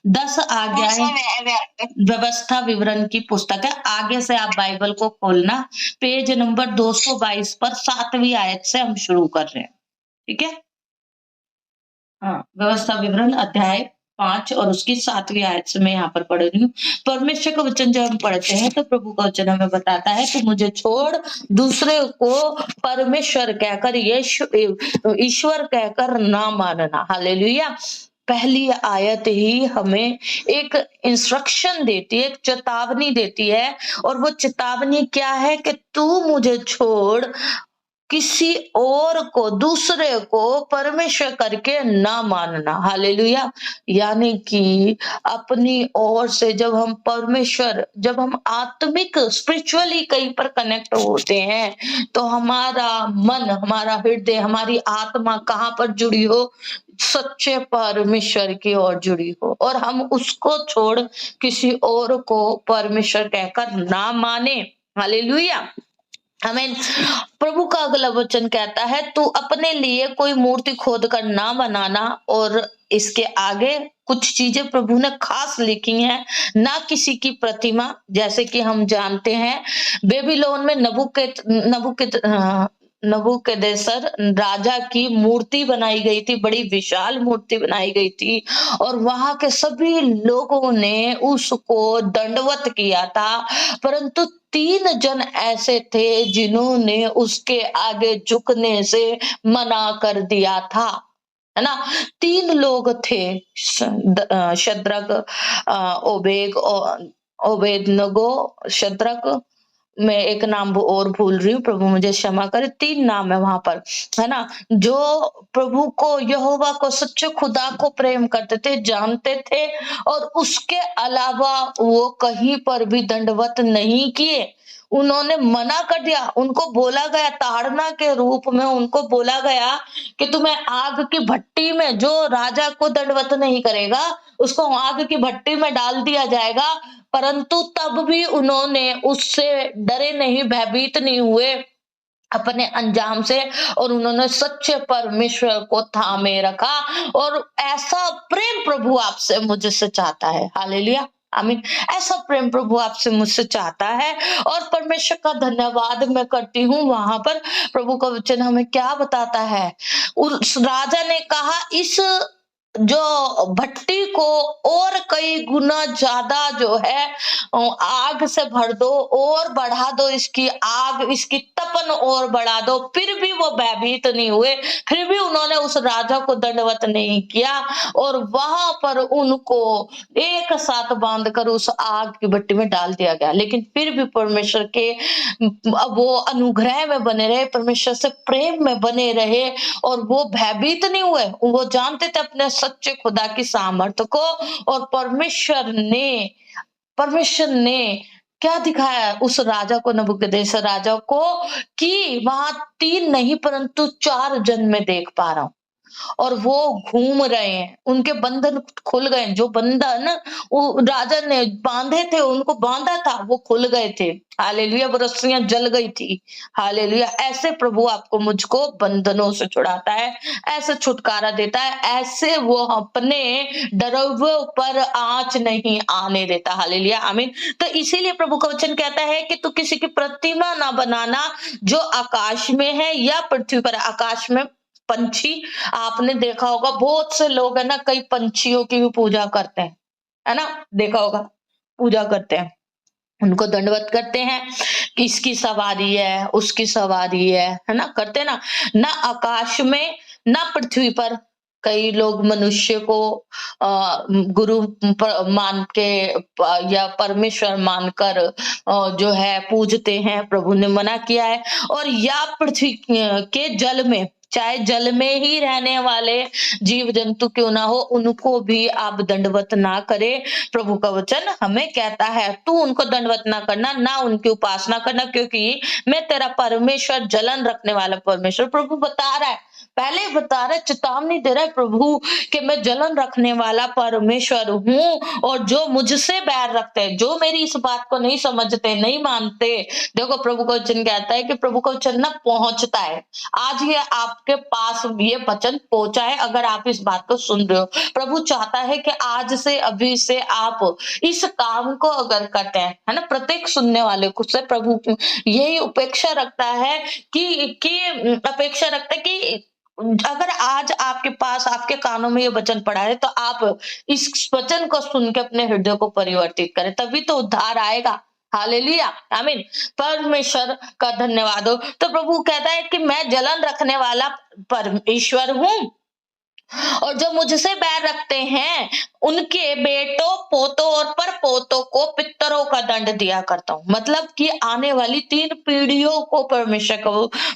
10 आज्ञाएं व्यवस्था विवरण की पुस्तक है। आगे से आप बाइबल को खोलना, पेज नंबर 222 पर 7वीं आयत से हम शुरू कर रहे हैं। ठीक है, हाँ, व्यवस्था विवरण अध्याय 5 और उसकी 7वीं आयत से मैं यहाँ पर पढ़ रही हूँ। परमेश्वर का वचन जब हम पढ़ते हैं तो प्रभु का वचन हमें बताता है कि मुझे छोड़ दूसरे को परमेश्वर कहकर, ईश्वर कहकर ना मानना। हालेलुया। पहली आयत ही हमें एक इंस्ट्रक्शन देती है, एक चेतावनी देती है, और वो चेतावनी क्या है कि तू मुझे छोड़ किसी और को, दूसरे को परमेश्वर करके ना मानना। हालेलुया। यानी कि अपनी ओर से जब हम परमेश्वर, जब हम आत्मिक स्पिरिचुअली कहीं पर कनेक्ट होते हैं तो हमारा मन, हमारा हृदय, हमारी आत्मा कहाँ पर जुड़ी हो? सच्चे परमेश्वर की ओर जुड़ी हो, और हम उसको छोड़ किसी और को परमेश्वर कहकर ना माने। हालेलुया। हमें प्रभु का अगला वचन कहता है, तू अपने लिए कोई मूर्ति खोद कर ना बनाना। और इसके आगे कुछ चीजें प्रभु ने खास लिखी हैं, ना किसी की प्रतिमा। जैसे कि हम जानते हैं बेबीलोन में नबूकदनेस्सर राजा की मूर्ति बनाई गई थी, बड़ी विशाल मूर्ति बनाई गई थी, और वहां के सभी लोगों ने उसको दंडवत किया था। परंतु 3 जन ऐसे थे जिन्होंने उसके आगे झुकने से मना कर दिया था, है ना। 3 लोग थे, शद्रक, ओबेदनगो, शद्रक, मैं एक नाम और भूल रही हूँ, प्रभु मुझे क्षमा करे। 3 नाम है वहां पर, है ना, जो प्रभु को, यहोवा को, सच्चे खुदा को प्रेम करते थे, जानते थे, और उसके अलावा वो कहीं पर भी दंडवत नहीं किए। उन्होंने मना कर दिया। उनको बोला गया, ताड़ना के रूप में उनको बोला गया कि तुम्हें आग की भट्टी में, जो राजा को दंडवत नहीं करेगा उसको आग की भट्टी में डाल दिया जाएगा। परंतु तब भी उन्होंने उससे डरे नहीं, भयभीत नहीं हुए अपने अंजाम से, और उन्होंने सच्चे परमेश्वर को थामे रखा। और ऐसा प्रेम प्रभु आपसे मुझसे चाहता है। हालेलुया, आमीन। ऐसा प्रेम प्रभु आपसे मुझसे चाहता है, और परमेश्वर का धन्यवाद मैं करती हूँ। वहां पर प्रभु का वचन हमें क्या बताता है? उस राजा ने कहा, इस जो भट्टी को और कई गुना ज्यादा जो है आग से भर दो, और बढ़ा दो इसकी आग, इसकी तपन और बढ़ा दो। फिर भी वो भयभीत नहीं हुए, फिर भी उन्होंने उस राजा को दंडवत नहीं किया, और वहां पर उनको एक साथ बांधकर उस आग की भट्टी में डाल दिया गया। लेकिन फिर भी परमेश्वर के वो अनुग्रह में बने रहे, परमेश्वर से प्रेम में बने रहे, और वो भयभीत नहीं हुए। वो जानते थे अपने सच्चे खुदा की सामर्थ्य को, और परमेश्वर ने क्या दिखाया उस राजा को, नबूकदनेस्सर राजा को, कि वहां 3 नहीं परंतु 4 जन मैं देख पा रहा हूं, और वो घूम रहे हैं। उनके बंधन खुल गए, जो बंधन वो राजा ने बांधे थे, उनको बांधा था, वो खुल गए थे। हालेलुया, वो रस्सियां जल गई थी। हालेलुया। ऐसे प्रभु आपको, मुझको बंधनों से छुड़ाता है, ऐसे छुटकारा देता है, ऐसे वो अपने डरवों पर आंच नहीं आने देता। हालेलुया, आमीन। तो इसीलिए प्रभु का वचन कहता है कि तू किसी की प्रतिमा ना बनाना, जो आकाश में है या पृथ्वी पर। आकाश में पंछी, आपने देखा होगा बहुत से लोग है ना, कई पंछियों की भी पूजा करते हैं, है ना, देखा होगा, पूजा करते हैं, उनको दंडवत करते हैं कि इसकी सवारी है, उसकी सवारी है ना, करते हैं ना। ना आकाश में, ना पृथ्वी पर। कई लोग मनुष्य को गुरु मान के या परमेश्वर मानकर जो है पूजते हैं, प्रभु ने मना किया है। और या पृथ्वी के जल में, चाहे जल में ही रहने वाले जीव जंतु क्यों ना हो, उनको भी आप दंडवत ना करे। प्रभु का वचन हमें कहता है, तू उनको दंडवत ना करना, ना उनकी उपासना करना, क्योंकि मैं तेरा परमेश्वर, जलन रखने वाला परमेश्वर। प्रभु बता रहा है, पहले ही बता रहे, चेतावनी दे रहा है प्रभु कि मैं जलन रखने वाला परमेश्वर हूँ, और जो मुझसे बैर रखते हैं, जो मेरी इस बात को नहीं समझते, नहीं मानते, देखो प्रभु का वचन कहता है कि प्रभु का वचन ना पहुंचता है। आज ये आपके पास ये वचन पहुंचा है, अगर आप इस बात को सुन रहे हो। प्रभु चाहता है कि आज से, अभी से आप इस काम को अगर करते हैं, है ना, प्रत्येक सुनने वाले को से प्रभु यही अपेक्षा रखता है कि अपेक्षा रखता है कि अगर आज आपके पास, आपके कानों में ये वचन पड़ा है, तो आप इस वचन को सुन के अपने हृदय को परिवर्तित करें, तभी तो उद्धार आएगा। हालेलुया, आमीन। परमेश्वर का धन्यवाद हो। तो प्रभु कहता है कि मैं जलन रखने वाला परमेश्वर हूँ, और जो मुझसे बैर रखते हैं उनके बेटों, पोतों और पर पोतों को पितरों का दंड दिया करता हूँ। मतलब कि आने वाली 3 पीढ़ियों को परमेश्वर का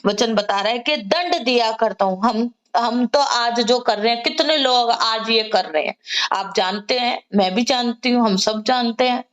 वचन बता रहा है कि दंड दिया करता हूँ। हम तो आज जो कर रहे हैं, कितने लोग आज ये कर रहे हैं, आप जानते हैं, मैं भी जानती हूँ, हम सब जानते हैं।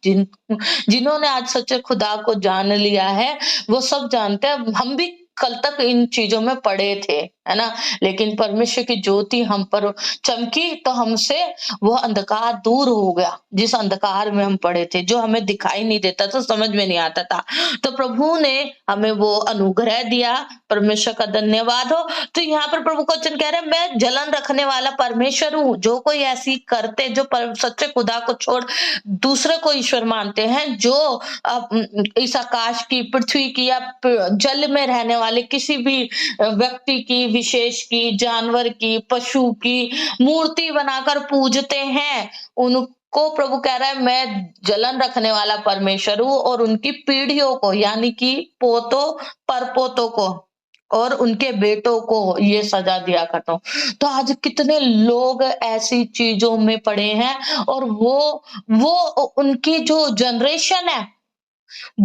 जिन्होंने आज सच्चे खुदा को जान लिया है, वो सब जानते हैं। हम भी कल तक इन चीजों में पड़े थे, है ना, लेकिन परमेश्वर की ज्योति हम पर चमकी, तो हमसे वो अंधकार दूर हो गया, जिस अंधकार में हम पड़े थे, जो हमें दिखाई नहीं देता था, समझ में नहीं आता था। तो प्रभु ने हमें वो अनुग्रह दिया, परमेश्वर का धन्यवाद हो। तो यहाँ पर प्रभु का वचन कह रहे हैं, मैं जलन रखने वाला परमेश्वर हूँ। जो कोई ऐसी करते, जो सच्चे खुदा को छोड़ दूसरे को ईश्वर मानते हैं, जो इस आकाश की, पृथ्वी की या जल में रहने वाले किसी भी व्यक्ति की, विशेष की, जानवर की, पशु की मूर्ति बनाकर पूजते हैं, उनको प्रभु कह रहा है मैं जलन रखने वाला परमेश्वर हूँ, और उनकी पीढ़ियों को, यानी कि पोतों, परपोतों को और उनके बेटों को ये सजा दिया करता हूँ। तो आज कितने लोग ऐसी चीजों में पड़े हैं, और वो उनकी जो जनरेशन है,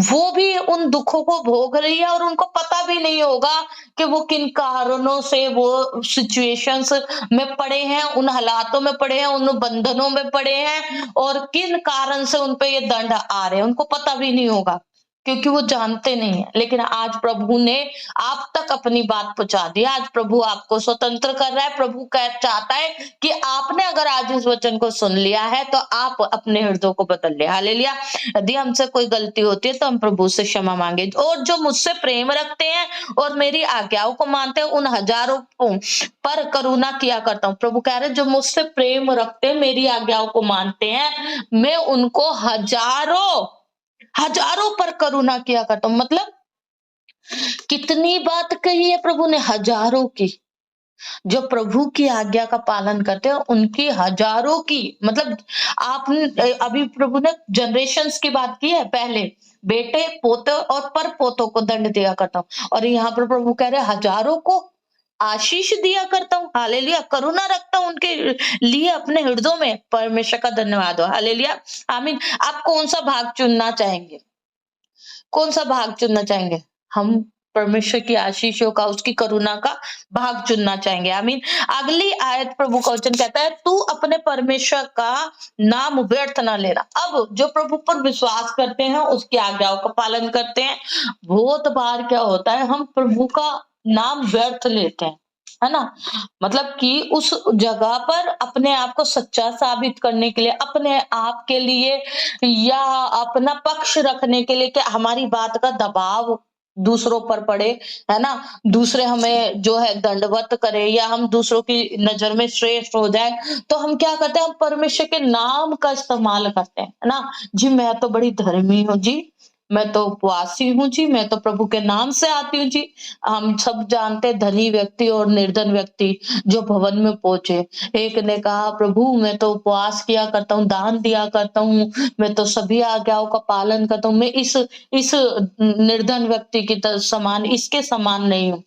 वो भी उन दुखों को भोग रही है, और उनको पता भी नहीं होगा कि वो किन कारणों से वो सिचुएशंस में पड़े हैं, उन हालातों में पड़े हैं, उन बंधनों में पड़े हैं, और किन कारण से उन पे ये दंड आ रहे हैं, उनको पता भी नहीं होगा, क्योंकि वो जानते नहीं है। लेकिन आज प्रभु ने आप तक अपनी बात पहुंचा दी। आज प्रभु आपको स्वतंत्र कर रहा है। प्रभु चाहता है कि आपने अगर आज इस वचन को सुन लिया है, तो आप अपने हृदय को बदल ले। हालेलुया। यदि हमसे कोई गलती होती है, तो हम प्रभु से क्षमा मांगे। और जो मुझसे प्रेम रखते हैं और मेरी आज्ञाओं को मानते हैं, उन हजारों पर करुणा किया करता हूँ। प्रभु कह रहे हैं, जो मुझसे प्रेम रखते हैं, मेरी आज्ञाओं को मानते हैं, मैं उनको हजारों पर करुणा किया करता हूँ। मतलब कितनी बात कही है प्रभु ने, हजारों की। जो प्रभु की आज्ञा का पालन करते हैं, उनकी हजारों की, मतलब आपने अभी प्रभु ने जनरेशंस की बात की है, पहले बेटे, पोते और पर पोतों को दंड दिया करता हूँ, और यहाँ पर प्रभु कह रहे हैं हजारों को आशीष दिया करता हूँ। हालेलुया। करुणा रखता हूँ उनके लिए अपने हृदय में। परमेश्वर का धन्यवाद हो। हालेलुया, आमीन। आप कौन सा भाग चुनना चाहेंगे? कौन सा भाग चुनना चाहेंगे? हम परमेश्वर की आशीषों का, उसकी करुणा का भाग चुनना चाहेंगे। आमीन। अगली आयत प्रभु का वचन कहता है, तू अपने परमेश्वर का नाम व्यर्थ ना लेना। अब जो प्रभु पर विश्वास करते हैं, उसकी आज्ञाओं का पालन करते हैं, बहुत बार क्या होता है, हम प्रभु का नाम व्यर्थ लेते हैं, है ना। मतलब कि उस जगह पर अपने आप को सच्चा साबित करने के लिए, अपने आप के लिए, या अपना पक्ष रखने के लिए, कि हमारी बात का दबाव दूसरों पर पड़े, है ना, दूसरे हमें जो है दंडवत करे, या हम दूसरों की नजर में श्रेष्ठ हो जाए, तो हम क्या करते हैं, हम परमेश्वर के नाम का इस्तेमाल करते हैं, है ना। जी मैं तो बड़ी धर्मी हूँ जी, मैं तो उपवासी हूँ जी, मैं तो प्रभु के नाम से आती हूँ जी। हम सब जानते हैं, धनी व्यक्ति और निर्धन व्यक्ति जो भवन में पहुंचे, एक ने कहा, प्रभु मैं तो उपवास किया करता हूँ, दान दिया करता हूँ, मैं तो सभी आज्ञाओं का पालन करता हूँ, मैं इस निर्धन व्यक्ति की समान, इसके समान नहीं हूँ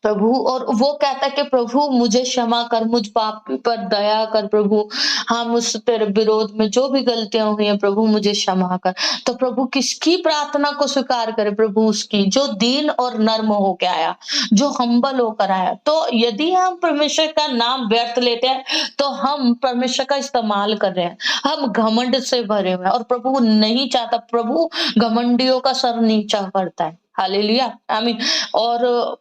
प्रभु। और वो कहता है कि प्रभु मुझे क्षमा कर, मुझ पापी पर दया कर प्रभु, हाँ मुझसे तेरे विरोध में जो भी गलतियां हुई हैं प्रभु, मुझे क्षमा कर। तो प्रभु किसकी प्रार्थना को स्वीकार करे? प्रभु उसकी जो दीन और नर्म होकर आया, जो हम्बल होकर आया। तो यदि हम परमेश्वर का नाम व्यर्थ लेते हैं, तो हम परमेश्वर का इस्तेमाल कर रहे हैं, हम घमंड से भरे हुए हैं, और प्रभु नहीं चाहता। प्रभु घमंडियों का सर नीचा करता है। हालेलुया, आमीन। और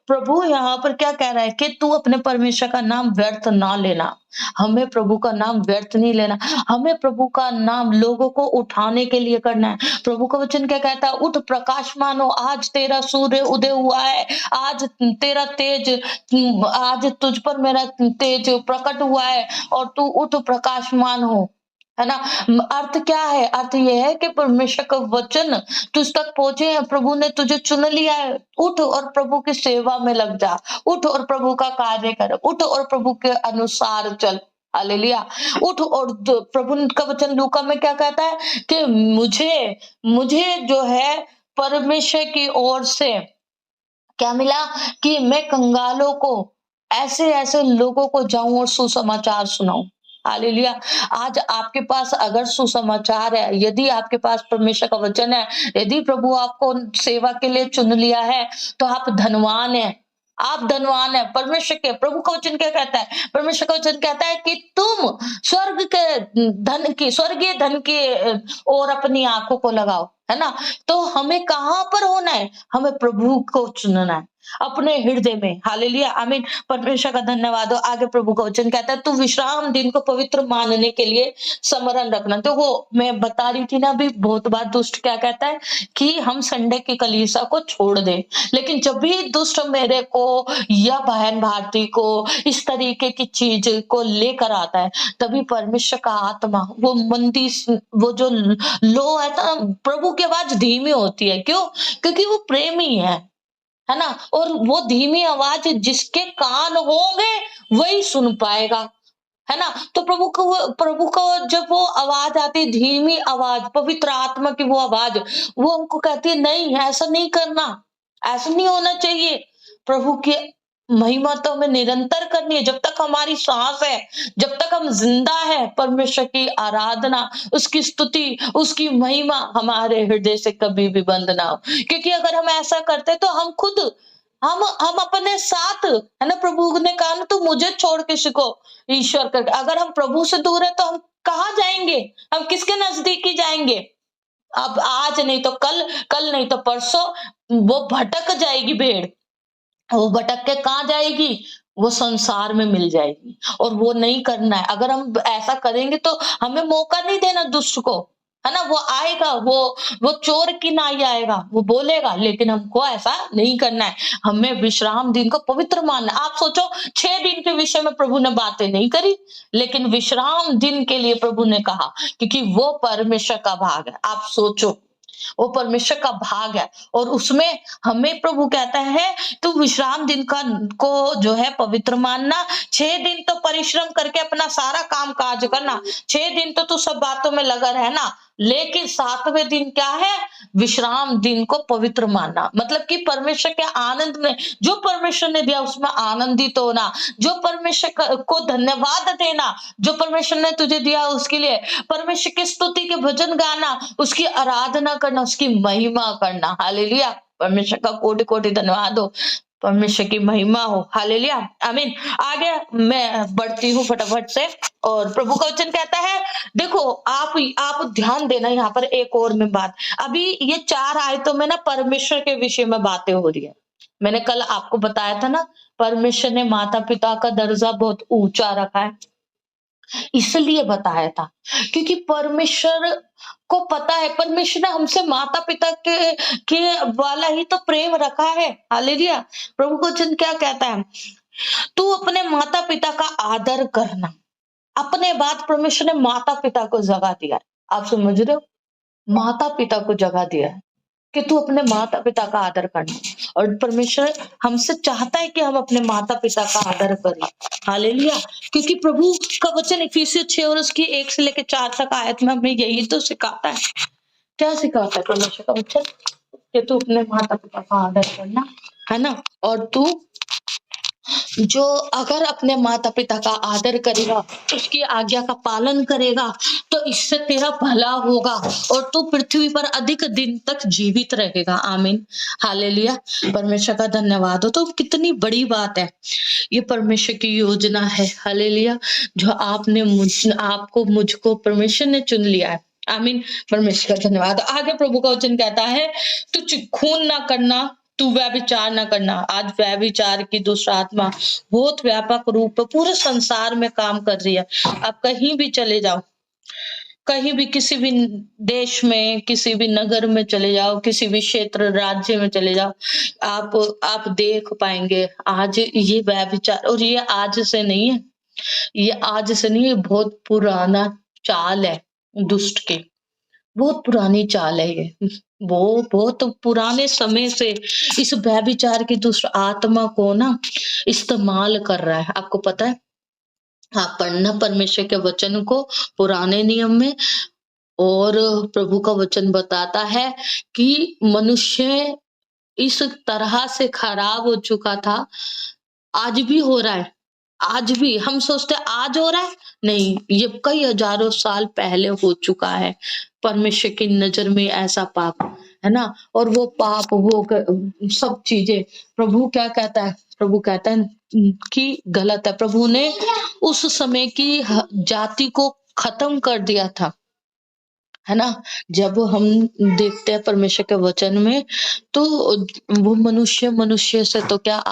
प्रभु यहाँ पर क्या कह रहा है कि तू अपने परमेश्वर का नाम व्यर्थ ना लेना। हमें प्रभु का नाम व्यर्थ नहीं लेना। हमें प्रभु का नाम लोगों को उठाने के लिए करना है। प्रभु का वचन क्या कहता है? उठ प्रकाशमान हो, आज तेरा सूर्य उदय हुआ है। आज तेरा तेज आज तुझ पर मेरा तेज प्रकट हुआ है और तू उठ प्रकाशमान हो। है ना? अर्थ क्या है? अर्थ ये है कि परमेश्वर का वचन तुझ तक पहुंचे हैं, प्रभु ने तुझे चुन लिया है। उठ और प्रभु की सेवा में लग जा। उठ और प्रभु का कार्य कर। उठ और प्रभु के अनुसार चल। हालेलुया। उठ और प्रभु का वचन लूका में क्या कहता है कि मुझे मुझे जो है परमेश्वर की ओर से क्या मिला कि मैं कंगालों को, ऐसे-ऐसे लोगों को जाऊँ और सुसमाचार सुनाऊँ। हालेलुया! आज आपके पास अगर सुसमाचार है, यदि आपके पास परमेश्वर का वचन है, यदि प्रभु आपको सेवा के लिए चुन लिया है, तो आप धनवान हैं। आप धनवान हैं। परमेश्वर के प्रभु का वचन क्या कहता है? परमेश्वर का वचन कहता है कि तुम स्वर्ग के धन की, स्वर्गीय धन की ओर अपनी आँखों को लगाओ। है ना? तो हमें कहाँ पर होना है? हमें प्रभु को चुनना है अपने हृदय में। हालेलुया, आमीन। परमेश्वर का धन्यवाद हो। आगे प्रभु का वचन कहता है तू विश्राम दिन को पवित्र मानने के लिए स्मरण रखना। तो वो मैं बता रही थी ना अभी, बहुत बार दुष्ट क्या कहता है कि हम संडे की कलीसिया को छोड़ दें। लेकिन जब भी दुष्ट मेरे को या बहन भारती को इस तरीके की चीज को लेकर आता है, तभी परमेश्वर का आत्मा वो मंदी वो जो लो है ना, प्रभु की आवाज धीमी होती है। क्यों? क्योंकि वो प्रेमी है ना? और वो धीमी आवाज जिसके कान होंगे वही सुन पाएगा। है ना? तो प्रभु को जब वो आवाज आती, धीमी आवाज, पवित्र आत्मा की वो आवाज, वो हमको कहती है नहीं, ऐसा नहीं करना, ऐसा नहीं होना चाहिए। प्रभु की महिमा तो हमें निरंतर करनी है। जब तक हमारी सांस है, जब तक हम जिंदा है, परमेश्वर की आराधना, उसकी स्तुति, उसकी महिमा हमारे हृदय से कभी भी बंद ना हो। क्योंकि अगर हम ऐसा करते तो हम अपने साथ, है ना? प्रभु ने कहा ना, तू मुझे छोड़ के सीखो ईश्वर करके। अगर हम प्रभु से दूर है तो हम कहाँ जाएंगे? हम किसके नजदीकी जाएंगे? अब आज नहीं तो कल, कल नहीं तो परसों वो भटक जाएगी भेड़। वो भटक के कहाँ जाएगी? वो संसार में मिल जाएगी। और वो नहीं करना है। अगर हम ऐसा करेंगे तो हमें मौका नहीं देना दुष्ट को। है ना? वो आएगा, वो चोर की नाई आएगा, वो बोलेगा, लेकिन हमको ऐसा नहीं करना है। हमें विश्राम दिन को पवित्र मानना है। आप सोचो, 6 दिन के विषय में प्रभु ने बातें नहीं करी, लेकिन विश्राम दिन के लिए प्रभु ने कहा, क्योंकि वो परमेश्वर का भाग है। आप सोचो, वो परमेश्वर का भाग है और उसमें हमें प्रभु कहता है तू विश्राम दिन का को जो है पवित्र मानना। 6 दिन तो परिश्रम करके अपना सारा काम काज करना, 6 दिन तो तू सब बातों में लगा रहना, लेकिन 7वें दिन क्या है? विश्राम दिन को पवित्र मानना। मतलब कि परमेश्वर के आनंद में, जो परमेश्वर ने दिया उसमें आनंदित होना, जो परमेश्वर को धन्यवाद देना, जो परमेश्वर ने तुझे दिया उसके लिए परमेश्वर की स्तुति के भजन गाना, उसकी आराधना करना, उसकी महिमा करना। हालेलुया! परमेश्वर का कोटि-कोटि धन्यवाद हो। परमेश्वर की महिमा हो। हालेलुया! आमीन। आगे मैं बढ़ती हूँ फटाफट से। और प्रभु का वचन कहता है, देखो आप ध्यान देना यहाँ पर एक और में बात। अभी ये 4 आयतों में ना परमेश्वर के विषय में बातें हो रही है। मैंने कल आपको बताया था ना, परमेश्वर ने माता-पिता का दर्जा बहुत ऊंचा रखा है। इसलिए बताया था क्योंकि परमेश्वर को पता है, परमेश्वर ने हमसे माता पिता के वाला ही तो प्रेम रखा है। हालेलुया! प्रभु का वचन क्या कहता है? तू अपने माता पिता का आदर करना। अपने बाद परमेश्वर ने माता पिता को जगह दिया है। आप समझ रहे हो? माता पिता को जगह दिया है कि तू अपने माता पिता का आदर करना। और परमेश्वर हमसे चाहता है कि हम अपने माता पिता का आदर करें। हालेलुया! क्योंकि प्रभु का वचन इफिसियों 6 और उसकी 1 से लेकर 4 तक आयत में हमें यही तो सिखाता है। क्या सिखाता है परमेश्वर का वचन? कि तू अपने माता पिता का आदर करना, है ना? और तू जो अगर अपने माता पिता का आदर करेगा, उसकी आज्ञा का पालन करेगा, तो इससे तेरा भला होगा और तू पृथ्वी पर अधिक दिन तक जीवित रहेगा। आमीन। हालेलुया! परमेश्वर का धन्यवाद हो। तो कितनी बड़ी बात है। ये परमेश्वर की योजना है। हालेलुया! जो आपको मुझको परमेश्वर ने चुन लिया है। आमीन। परमेश्वर का धन्यवाद। आगे प्रभु का वचन कहता है, तू खून ना करना, तू व्यभिचार न करना। आज व्यभिचार की दुष्ट आत्मा बहुत व्यापक रूप में पूरे संसार में काम कर रही है। आप कहीं भी चले जाओ, कहीं भी किसी भी देश में, किसी भी नगर में चले जाओ, किसी भी क्षेत्र राज्य में चले जाओ, आप देख पाएंगे आज ये व्यभिचार। और ये आज से नहीं है, ये आज से नहीं, ये बहुत पुराना चाल है दुष्ट के, बहुत पुरानी चाल है ये। वो बहुत पुराने समय से इस व्यभिचार की दुष्ट आत्मा को ना इस्तेमाल कर रहा है। आपको पता है, आप पढ़ना परमेश्वर के वचन को पुराने नियम में, और प्रभु का वचन बताता है कि मनुष्य इस तरह से खराब हो चुका था, आज भी हो रहा है। आज भी हम सोचते हैं आज हो रहा है, नहीं, ये कई हजारों साल पहले हो चुका है। परमेश्वर की नजर में ऐसा पाप है ना, और वो पाप, सब चीजें प्रभु क्या कहता है? प्रभु कहता है कि गलत है। प्रभु ने उस समय की जाति को खत्म कर दिया था, है ना। जब हम देखते हैं परमेश्वर के वचन में, तो वो मनुष्य मनुष्य से, तो क्या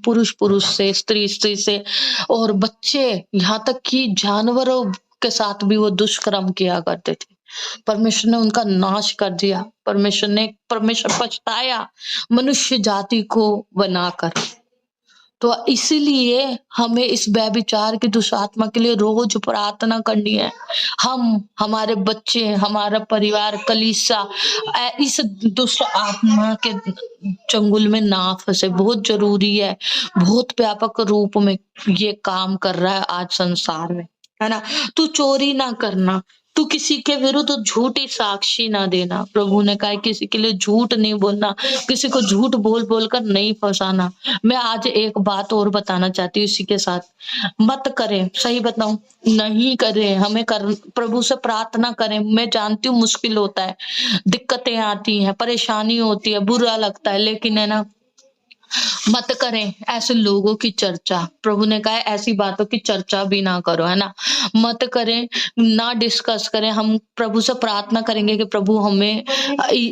पुरुष पुरुष से, स्त्री स्त्री से, और बच्चे, यहाँ तक कि जानवरों के साथ भी वो दुष्कर्म किया करते थे। परमेश्वर ने उनका नाश कर दिया। परमेश्वर पछताया मनुष्य जाति को बनाकर। तो इसीलिए हमें इस व्यभिचार की दुष्ट आत्मा के लिए रोज प्रार्थना करनी है। हम, हमारे बच्चे, हमारा परिवार, कलीसिया इस दुष्ट आत्मा के चंगुल में ना फंसे। बहुत जरूरी है, बहुत व्यापक रूप में ये काम कर रहा है आज संसार में, है ना। तू चोरी ना करना, तू किसी के विरुद्ध झूठी साक्षी ना देना। प्रभु ने कहा किसी के लिए झूठ नहीं बोलना, किसी को झूठ बोल बोल कर नहीं फंसाना। मैं आज एक बात और बताना चाहती हूँ इसी के साथ, मत करें, सही बताऊं, नहीं करें। हमें प्रभु से प्रार्थना करें। मैं जानती हूँ मुश्किल होता है, दिक्कतें आती हैं, परेशानी होती है, बुरा लगता है, लेकिन है ना, मत करें ऐसे लोगों की चर्चा। प्रभु ने कहा है ऐसी बातों की चर्चा भी ना करो, है ना। मत करें, ना डिस्कस करें। हम प्रभु से प्रार्थना करेंगे कि प्रभु हमें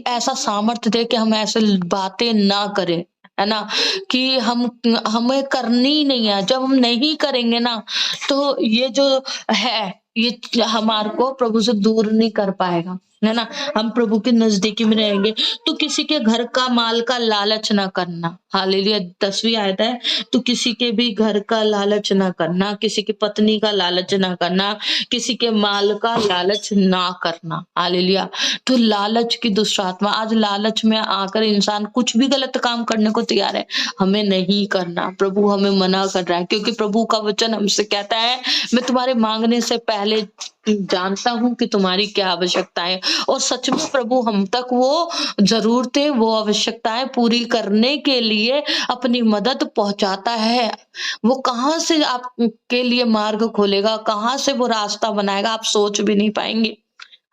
ऐसा सामर्थ्य दे कि हम ऐसे बातें ना करें, है ना, कि हमें करनी ही नहीं है। जब हम नहीं करेंगे ना, तो ये जो है, ये हमारे को प्रभु से दूर नहीं कर पाएगा, है ना। हम प्रभु के नजदीकी में रहेंगे। तो किसी के घर का माल का लालच ना करना। हालेलुया। 10वीं आयत है, तो किसी के भी घर का लालच ना करना, किसी की पत्नी का लालच ना करना, किसी के माल का लालच ना करना। हालेलुया। तो लालच की दुष्ट आत्मा, आज लालच में आकर इंसान कुछ भी गलत काम करने को तैयार है। हमें नहीं करना, प्रभु हमें मना कर रहा है, क्योंकि प्रभु का वचन हमसे कहता है, मैं तुम्हारे मांगने से पहले जानता हूं कि तुम्हारी क्या आवश्यकता है। और सच में प्रभु हम तक वो जरूरतें, वो आवश्यकताएं पूरी करने के लिए अपनी मदद पहुंचाता है। वो कहां से आपके लिए मार्ग खोलेगा, कहां से वो रास्ता बनाएगा, आप सोच भी नहीं पाएंगे।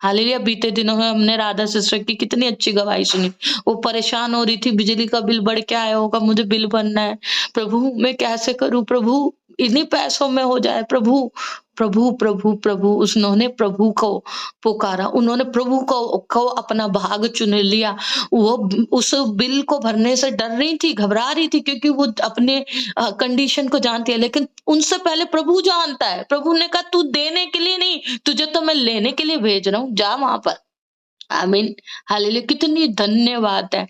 हालेलुया। बीते दिनों में हमने राधा सिस्टर की कितनी अच्छी गवाही सुनी। वो परेशान हो रही थी, बिजली का बिल बढ़ के आया होगा, मुझे बिल भरना है, प्रभु मैं कैसे करूं, प्रभु इन्हीं पैसों में हो जाए, प्रभु प्रभु प्रभु प्रभु। उन्होंने प्रभु को पुकारा, उन्होंने प्रभु को अपना भाग चुन लिया। वो उस बिल को भरने से डर रही थी, घबरा रही थी, क्योंकि वो अपने कंडीशन को जानती है, लेकिन उनसे पहले प्रभु जानता है। प्रभु ने कहा तू देने के लिए नहीं, तुझे तो मैं लेने के लिए भेज रहा हूँ, जा वहां पर। आमीन। हालेलुया। कितनी धन्यवाद है।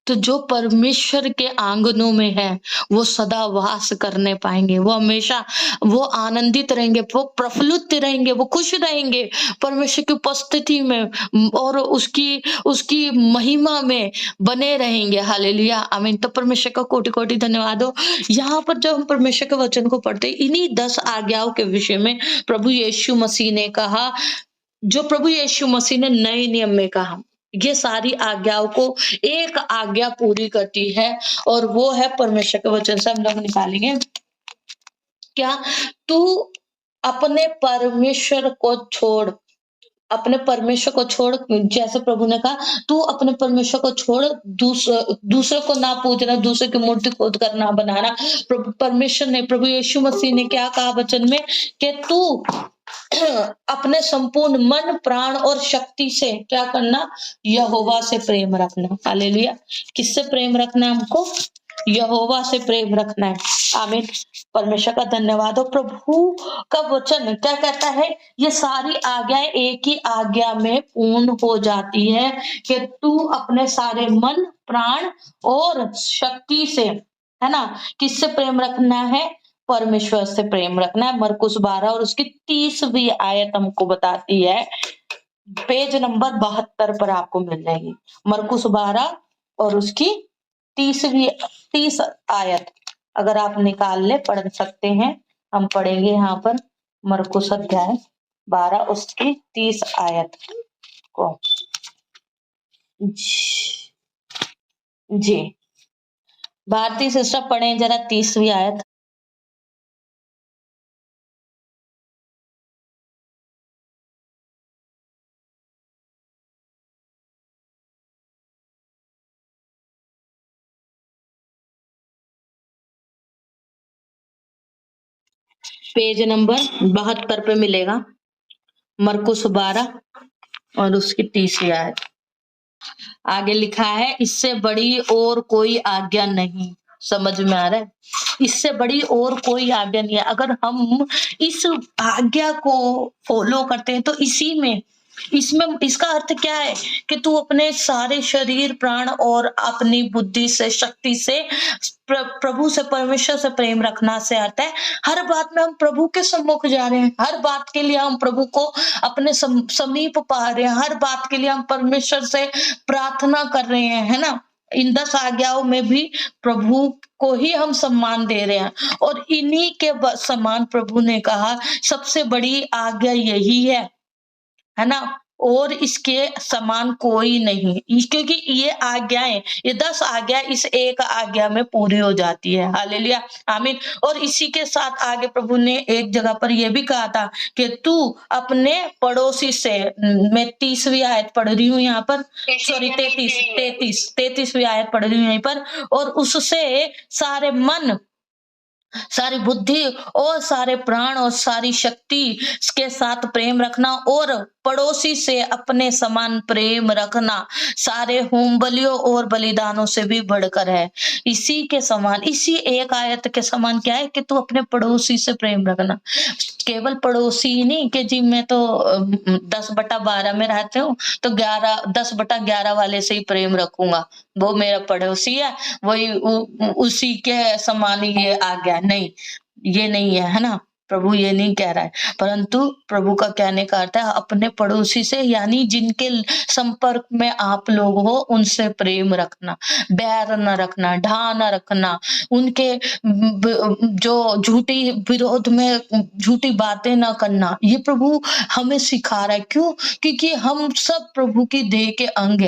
तो जो परमेश्वर के आंगनों में है, वो सदा वास करने पाएंगे। वो हमेशा वो आनंदित रहेंगे, वो प्रफुल्लित रहेंगे, वो खुश रहेंगे परमेश्वर की उपस्थिति में, और उसकी उसकी महिमा में बने रहेंगे। हालेलुया। आमीन। तो परमेश्वर का कोटि कोटि धन्यवाद हो। यहाँ पर जब हम परमेश्वर के वचन को पढ़ते हैं, इन्हीं 10 आज्ञाओं के विषय में प्रभु यीशु मसीह ने कहा, जो प्रभु यीशु मसीह ने नए नियम में कहा, ये सारी आज्ञाओं को एक आज्ञा पूरी करती है, और वो है परमेश्वर के वचन से हम लोग निकालेंगे क्या, तू अपने परमेश्वर को छोड़, अपने परमेश्वर को छोड़। जैसे प्रभु ने कहा तू अपने परमेश्वर को छोड़, दूसरे को ना पूजना, दूसरे की मूर्ति खोद कर ना बनाना। प्रभु परमेश्वर ने, प्रभु यीशु मसीह ने क्या कहा वचन में, कि तू अपने संपूर्ण मन, प्राण और शक्ति से क्या करना? यहोवा से प्रेम रखना। हालेलुया। किससे प्रेम रखना है हमको? यहोवा से प्रेम रखना है। आमीन। परमेश्वर का धन्यवाद हो। प्रभु का वचन क्या कहता है? ये सारी आज्ञाएं एक ही आज्ञा में पूर्ण हो जाती है कि तू अपने सारे मन, प्राण और शक्ति से, है ना, किससे प्रेम रखना है? परमेश्वर से प्रेम रखना है। मरकुस 12 और उसकी 30वीं आयत हमको बताती है, पेज नंबर 72 पर आपको मिल जाएगी। मरकुस 12 और उसकी 30 आयत, अगर आप निकाल ले पढ़ सकते हैं। हम पढ़ेंगे यहाँ पर मरकुस अध्याय 12 उसकी 30 आयत को। जी, भारतीय सिस्टर पढ़े जरा 30वीं आयत। पेज नंबर 72 पे मिलेगा, मरकुस 12 और उसकी 30वीं आयत। आगे लिखा है, इससे बड़ी और कोई आज्ञा नहीं। समझ में आ रहा है? इससे बड़ी और कोई आज्ञा नहीं है। अगर हम इस आज्ञा को फॉलो करते हैं तो इसी में, इसमें इसका अर्थ क्या है कि तू अपने सारे शरीर, प्राण और अपनी बुद्धि से, शक्ति से प्रभु से, परमेश्वर से प्रेम रखना से आता है। हर बात में हम प्रभु के सम्मुख जा रहे हैं, हर बात के लिए हम प्रभु को अपने समीप पा रहे हैं, हर बात के लिए हम परमेश्वर से प्रार्थना कर रहे हैं, है ना। इन 10 आज्ञाओं में भी प्रभु को ही हम सम्मान दे रहे हैं, और इन्हीं के समान प्रभु ने कहा सबसे बड़ी आज्ञा यही है ना, और इसके समान कोई नहीं। क्योंकि ये आज्ञाएं, ये 10 आज्ञा इस एक आज्ञा में पूरी हो जाती है। हालेलुया, आमीन। और इसी के साथ आगे प्रभु ने एक जगह पर यह भी कहा था कि तू अपने पड़ोसी से, मैं 30वीं आयत पढ़ रही हूँ यहाँ पर, सॉरी 33वीं आयत पढ़ रही हूँ यहीं पर, और उससे सारे मन, सारी बुद्धि और सारे प्राण और सारी शक्ति के साथ प्रेम रखना, और पड़ोसी से अपने समान प्रेम रखना सारे होम बलियों और बलिदानों से भी बढ़कर है। इसी के समान, इसी एक आयत के समान क्या है कि तू अपने पड़ोसी से प्रेम रखना। केवल पड़ोसी ही नहीं कि जी मैं तो 10/12 में रहते हूँ तो 10/11 वाले से ही प्रेम रखूंगा, वो मेरा पड़ोसी है, वही उसी के समान ही ये आ गया। नहीं, ये नहीं है ना। प्रभु ये नहीं कह रहा है, परंतु प्रभु का कहने का अर्थ है अपने पड़ोसी से, यानी जिनके संपर्क में आप लोग हो उनसे प्रेम रखना, बैर न रखना, ढा न रखना, उनके जो झूठी विरोध में झूठी बातें न करना। ये प्रभु हमें सिखा रहा है। क्यों? क्योंकि हम सब प्रभु की देह के अंग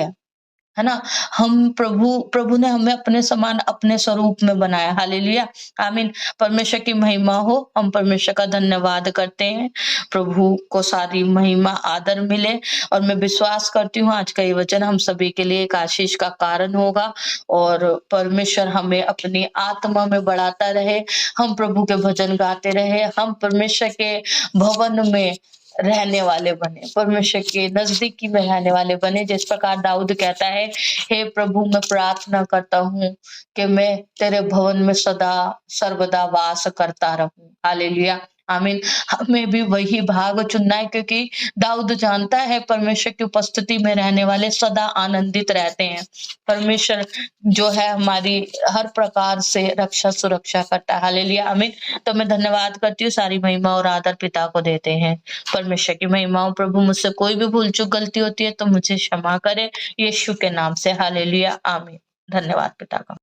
है ना। हम प्रभु ने हमें अपने समान, अपने स्वरूप में बनाया। हालेलुया, आमीन। परमेश्वर की महिमा हो। हम परमेश्वर का धन्यवाद करते हैं। प्रभु को सारी महिमा, आदर मिले, और मैं विश्वास करती हूँ आज का ये वचन हम सभी के लिए एक आशीष का कारण होगा, और परमेश्वर हमें अपनी आत्मा में बढ़ाता रहे। हम प्रभु के भजन गाते रहे, हम परमेश्वर के भवन में रहने वाले बने, परमेश्वर के नजदीकी में रहने वाले बने। जिस प्रकार दाऊद कहता है, हे प्रभु मैं प्रार्थना करता हूँ कि मैं तेरे भवन में सदा सर्वदा वास करता रहूं। हालेलुया, आमीन। हमें भी वही भाग चुनना है, क्योंकि दाऊद जानता है परमेश्वर की उपस्थिति में रहने वाले सदा आनंदित रहते हैं। परमेश्वर जो है हमारी हर प्रकार से रक्षा सुरक्षा करता है। हालेलुया, आमीन। तो मैं धन्यवाद करती हूँ, सारी महिमा और आदर पिता को देते हैं। परमेश्वर की महिमा हो। प्रभु मुझसे कोई भी भूल चूक गलती होती है तो मुझे क्षमा करे, यीशु के नाम से। हालेलुया, आमीन। धन्यवाद पिता का।